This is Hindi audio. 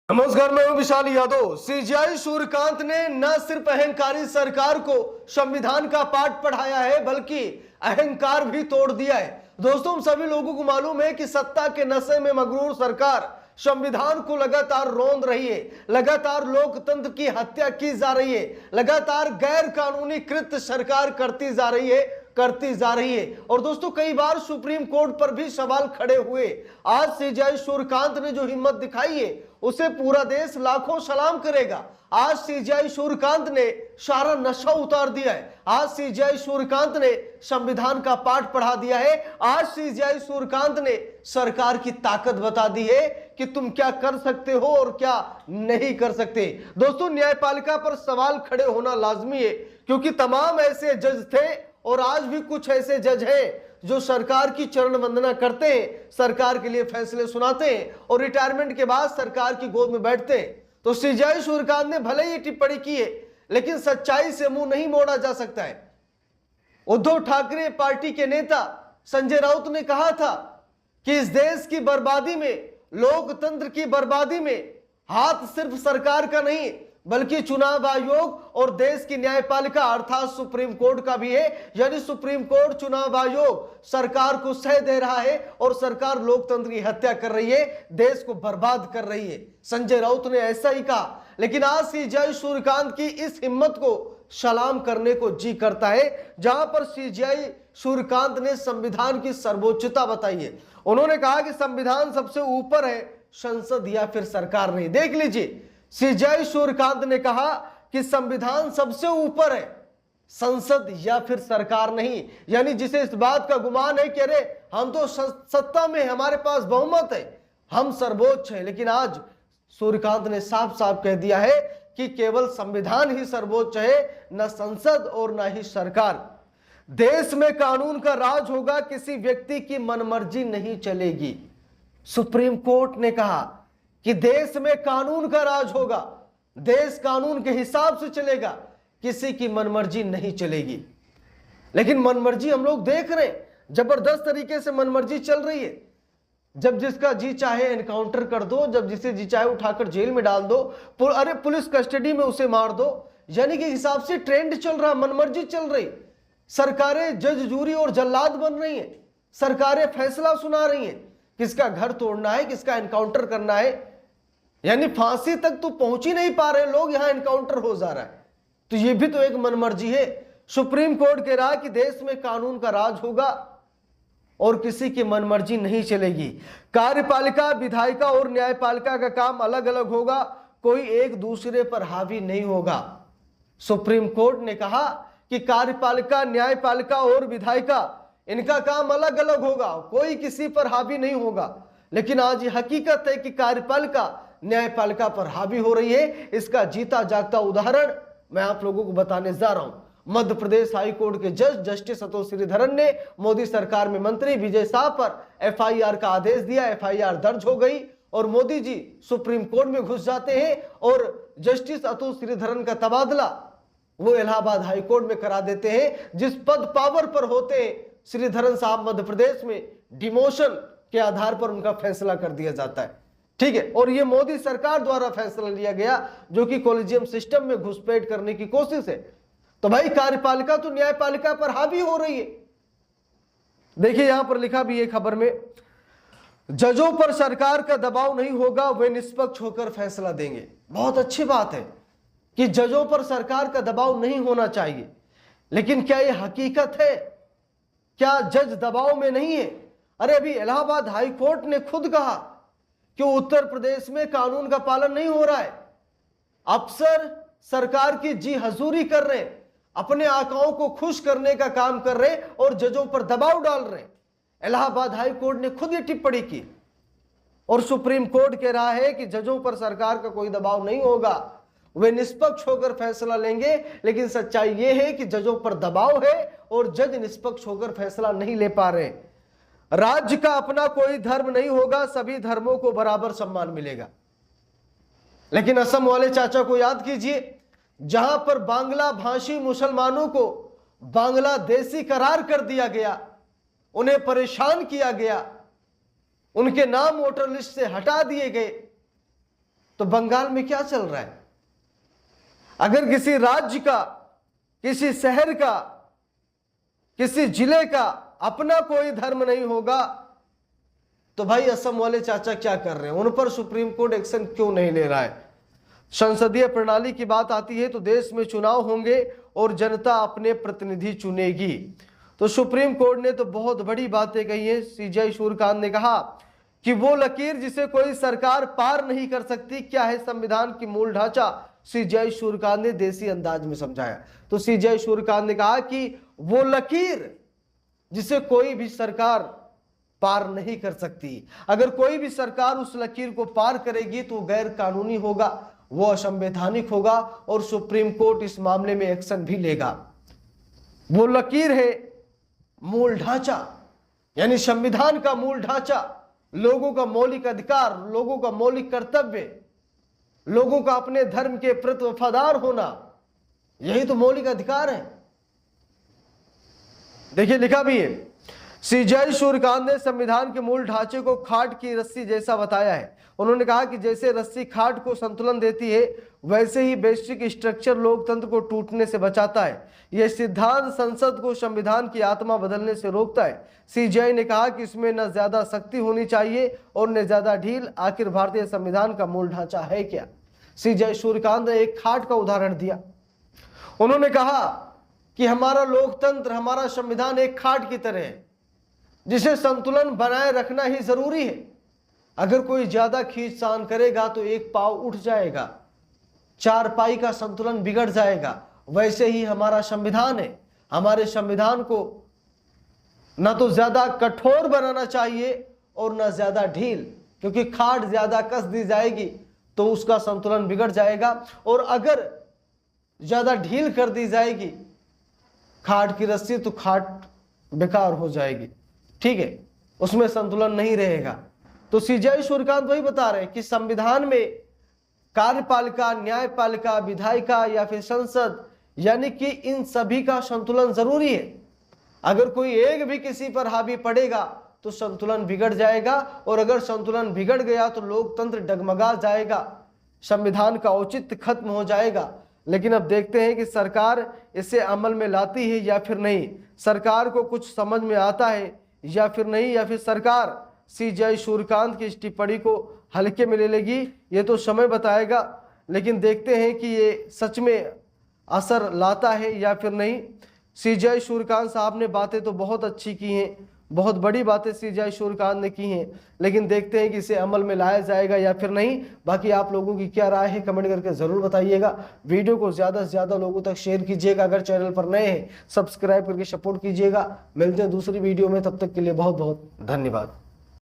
नमस्कार, मैं हूं विशाल यादव। सीजीआई सूर्यकांत ने न सिर्फ अहंकारी सरकार को संविधान का पाठ पढ़ाया है बल्कि अहंकार भी तोड़ दिया है। दोस्तों, हम सभी लोगों को मालूम है कि सत्ता के नशे में मगरूर सरकार संविधान को लगातार रौंद रही है, लगातार लोकतंत्र की हत्या की जा रही है, लगातार गैर कानूनी कृत्य सरकार करती जा रही है। और दोस्तों, कई बार सुप्रीम कोर्ट पर भी सवाल खड़े हुए। आज सीजीआई सूर्यकांत ने जो हिम्मत दिखाई है उसे पूरा देश लाखों सलाम करेगा। आज सीजीआई सूर्यकांत ने सारा नशा उतार दिया है। आज सीजीआई सूर्यकांत ने संविधान का पाठ पढ़ा दिया है। आज सीजीआई सूर्यकांत ने सरकार की ताकत बता दी है कि तुम क्या कर सकते हो और क्या नहीं कर सकते। दोस्तों, न्यायपालिका पर सवाल खड़े होना लाजमी है, क्योंकि तमाम ऐसे जज थे और आज भी कुछ ऐसे जज हैं जो सरकार की चरण वंदना करते हैं, सरकार के लिए फैसले सुनाते हैं और रिटायरमेंट के बाद सरकार की गोद में बैठते हैं। तो सीजीआई सूर्यकांत ने भले ही टिप्पणी की है, लेकिन सच्चाई से मुंह नहीं मोड़ा जा सकता है। उद्धव ठाकरे पार्टी के नेता संजय राउत ने कहा था कि इस देश की बर्बादी में, लोकतंत्र की बर्बादी में हाथ सिर्फ सरकार का नहीं बल्कि चुनाव आयोग और देश की न्यायपालिका अर्थात सुप्रीम कोर्ट का भी है। यानी सुप्रीम कोर्ट, चुनाव आयोग सरकार को सह दे रहा है और सरकार लोकतंत्र की हत्या कर रही है, देश को बर्बाद कर रही है। संजय राउत ने ऐसा ही कहा। लेकिन आज सीजीआई सूर्यकांत की इस हिम्मत को सलाम करने को जी करता है, जहां पर सीजीआई सूर्यकांत ने संविधान की सर्वोच्चता बताई है। उन्होंने कहा कि संविधान सबसे ऊपर है, संसद या फिर सरकार नहीं। देख लीजिए, सीजीआई सूर्यकांत ने कहा कि संविधान सबसे ऊपर है, संसद या फिर सरकार नहीं। यानी जिसे इस बात का गुमान है कि अरे हम तो सत्ता में, हमारे पास बहुमत है, हम सर्वोच्च हैं, लेकिन आज सूर्यकांत ने साफ साफ कह दिया है कि केवल संविधान ही सर्वोच्च है, न संसद और न ही सरकार। देश में कानून का राज होगा, किसी व्यक्ति की मनमर्जी नहीं चलेगी। सुप्रीम कोर्ट ने कहा कि देश में कानून का राज होगा, देश कानून के हिसाब से चलेगा, किसी की मनमर्जी नहीं चलेगी। लेकिन मनमर्जी हम लोग देख रहे हैं, जबरदस्त तरीके से मनमर्जी चल रही है। जब जिसका जी चाहे एनकाउंटर कर दो, जब जिसे जी चाहे उठाकर जेल में डाल दो, अरे पुलिस कस्टडी में उसे मार दो। यानी कि हिसाब से ट्रेंड चल रहा, मनमर्जी चल रही। सरकारें जज, जूरी और जल्लाद बन रही हैं, सरकारें फैसला सुना रही हैं, किसका घर तोड़ना है, किसका एनकाउंटर करना है। यानी फांसी तक तो पहुंच ही नहीं पा रहे लोग, यहां एनकाउंटर हो जा रहा है। तो ये भी तो एक मनमर्जी है। सुप्रीम कोर्ट कह रहा है कि देश में कानून का राज होगा और किसी की मनमर्जी नहीं चलेगी। कार्यपालिका, विधायिका और न्यायपालिका का काम अलग अलग होगा, कोई एक दूसरे पर हावी नहीं होगा। सुप्रीम कोर्ट ने कहा कि कार्यपालिका, न्यायपालिका और विधायिका, इनका काम अलग अलग होगा, कोई किसी पर हावी नहीं होगा। लेकिन आज ये हकीकत है कि कार्यपालिका न्यायपालिका पर हावी हो रही है। इसका जीता जागता उदाहरण मैं आप लोगों को बताने जा रहा हूं। मध्य प्रदेश हाई कोर्ट के जज जस्टिस अतुल श्रीधरन ने मोदी सरकार में मंत्री विजय शाह पर एफआईआर का आदेश दिया। एफआईआर दर्ज हो गई और मोदी जी सुप्रीम कोर्ट में घुस जाते हैं और जस्टिस अतुल श्रीधरन का तबादला वो इलाहाबाद हाई कोर्ट में करा देते हैं। जिस पद पावर पर होते हैं श्रीधरन साहब, मध्य प्रदेश में डिमोशन के आधार पर उनका फैसला कर दिया जाता है। ठीक है, और ये मोदी सरकार द्वारा फैसला लिया गया, जो कि कॉलेजियम सिस्टम में घुसपैठ करने की कोशिश है। तो भाई, कार्यपालिका तो न्यायपालिका पर हावी हो रही है। देखिए, यहां पर लिखा भी है खबर में, जजों पर सरकार का दबाव नहीं होगा, वे निष्पक्ष होकर फैसला देंगे। बहुत अच्छी बात है कि जजों पर सरकार का दबाव नहीं होना चाहिए, लेकिन क्या यह हकीकत है? क्या जज दबाव में नहीं है? अरे अभी इलाहाबाद हाई कोर्ट ने खुद कहा कि उत्तर प्रदेश में कानून का पालन नहीं हो रहा है। अफसर सरकार की जी हजूरी कर रहे हैं, अपने आकाओं को खुश करने का काम कर रहे हैं और जजों पर दबाव डाल रहे हैं। इलाहाबाद हाई कोर्ट ने खुद ये टिप्पणी की और सुप्रीम कोर्ट कह रहा है कि जजों पर सरकार का कोई दबाव नहीं होगा, वे निष्पक्ष होकर फैसला लेंगे। लेकिन सच्चाई यह है कि जजों पर दबाव है और जज निष्पक्ष होकर फैसला नहीं ले पा रहे। राज्य का अपना कोई धर्म नहीं होगा, सभी धर्मों को बराबर सम्मान मिलेगा। लेकिन असम वाले चाचा को याद कीजिए, जहां पर बांग्ला भाषी मुसलमानों को बांग्लादेशी करार कर दिया गया, उन्हें परेशान किया गया, उनके नाम वोटर लिस्ट से हटा दिए गए, तो बंगाल में क्या चल रहा है? अगर किसी राज्य का, किसी शहर का, किसी जिले का अपना कोई धर्म नहीं होगा तो भाई असम वाले चाचा क्या कर रहे हैं? उन पर सुप्रीम कोर्ट एक्शन क्यों नहीं ले रहा है? संसदीय प्रणाली की बात आती है तो देश में चुनाव होंगे और जनता अपने प्रतिनिधि चुनेगी। तो सुप्रीम कोर्ट ने तो बहुत बड़ी बातें कही है। सीजेआई सूर्यकांत ने कहा कि वो लकीर जिसे कोई सरकार पार नहीं कर सकती, क्या है संविधान की मूल ढांचा? सीजेआई सूर्यकांत ने देसी अंदाज में समझाया। तो सीजेआई सूर्यकांत ने कहा कि वो लकीर जिसे कोई भी सरकार पार नहीं कर सकती, अगर कोई भी सरकार उस लकीर को पार करेगी तो गैर कानूनी होगा, वो असंवैधानिक होगा और सुप्रीम कोर्ट इस मामले में एक्शन भी लेगा। वो लकीर है मूल ढांचा, यानी संविधान का मूल ढांचा, लोगों का मौलिक अधिकार, लोगों का मौलिक कर्तव्य, लोगों का अपने धर्म के प्रति वफादार होना, यही तो मौलिक अधिकार है। देखिए लिखा भी है, सीजेआई सूर्यकांत ने संविधान के मूल ढांचे को खाट की रस्सी जैसा बताया है। उन्होंने कहा कि जैसे रस्सी खाट को संतुलन देती है, वैसे ही बेसिक स्ट्रक्चर लोकतंत्र को टूटने से बचाता है। यह सिद्धांत संसद को संविधान की आत्मा बदलने से रोकता है। सीजेआई ने कहा कि इसमें न ज्यादा सख्ती होनी चाहिए और न ज्यादा ढील। आखिर भारतीय संविधान का मूल ढांचा है क्या? सीजेआई सूर्यकांत ने एक खाट का उदाहरण दिया। उन्होंने कहा कि हमारा लोकतंत्र, हमारा संविधान एक खाट की तरह है जिसे संतुलन बनाए रखना ही जरूरी है। अगर कोई ज्यादा खींचतान करेगा तो एक पाव उठ जाएगा, चारपाई का संतुलन बिगड़ जाएगा। वैसे ही हमारा संविधान है। हमारे संविधान को ना तो ज्यादा कठोर बनाना चाहिए और ना ज्यादा ढील, क्योंकि खाट ज्यादा कस दी जाएगी तो उसका संतुलन बिगड़ जाएगा, और अगर ज्यादा ढील कर दी जाएगी खाट की रस्सी तो खाट बेकार हो जाएगी, ठीक है, उसमें संतुलन नहीं रहेगा। तो सीजेआई सूर्यकांत वही बता रहे हैं कि संविधान में कार्यपालिका, न्यायपालिका, विधायिका या फिर संसद, यानी कि इन सभी का संतुलन जरूरी है। अगर कोई एक भी किसी पर हावी पड़ेगा तो संतुलन बिगड़ जाएगा, और अगर संतुलन बिगड़ गया तो लोकतंत्र डगमगा जाएगा, संविधान का औचित्य खत्म हो जाएगा। लेकिन अब देखते हैं कि सरकार इसे अमल में लाती है या फिर नहीं, सरकार को कुछ समझ में आता है या फिर नहीं, या फिर सरकार सीजेआई सूर्यकांत की इस टिप्पणी को हल्के में ले लेगी, ये तो समय बताएगा। लेकिन देखते हैं कि ये सच में असर लाता है या फिर नहीं। सीजेआई सूर्यकांत साहब ने बातें तो बहुत अच्छी की हैं, बहुत बड़ी बातें सीजेआई सूर्यकांत ने की हैं, लेकिन देखते हैं कि इसे अमल में लाया जाएगा या फिर नहीं। बाकी आप लोगों की क्या राय है कमेंट करके ज़रूर बताइएगा। वीडियो को ज़्यादा से ज़्यादा लोगों तक शेयर कीजिएगा। अगर चैनल पर नए हैं सब्सक्राइब करके सपोर्ट कीजिएगा। मिलते हैं दूसरी वीडियो में, तब तक के लिए बहुत बहुत धन्यवाद।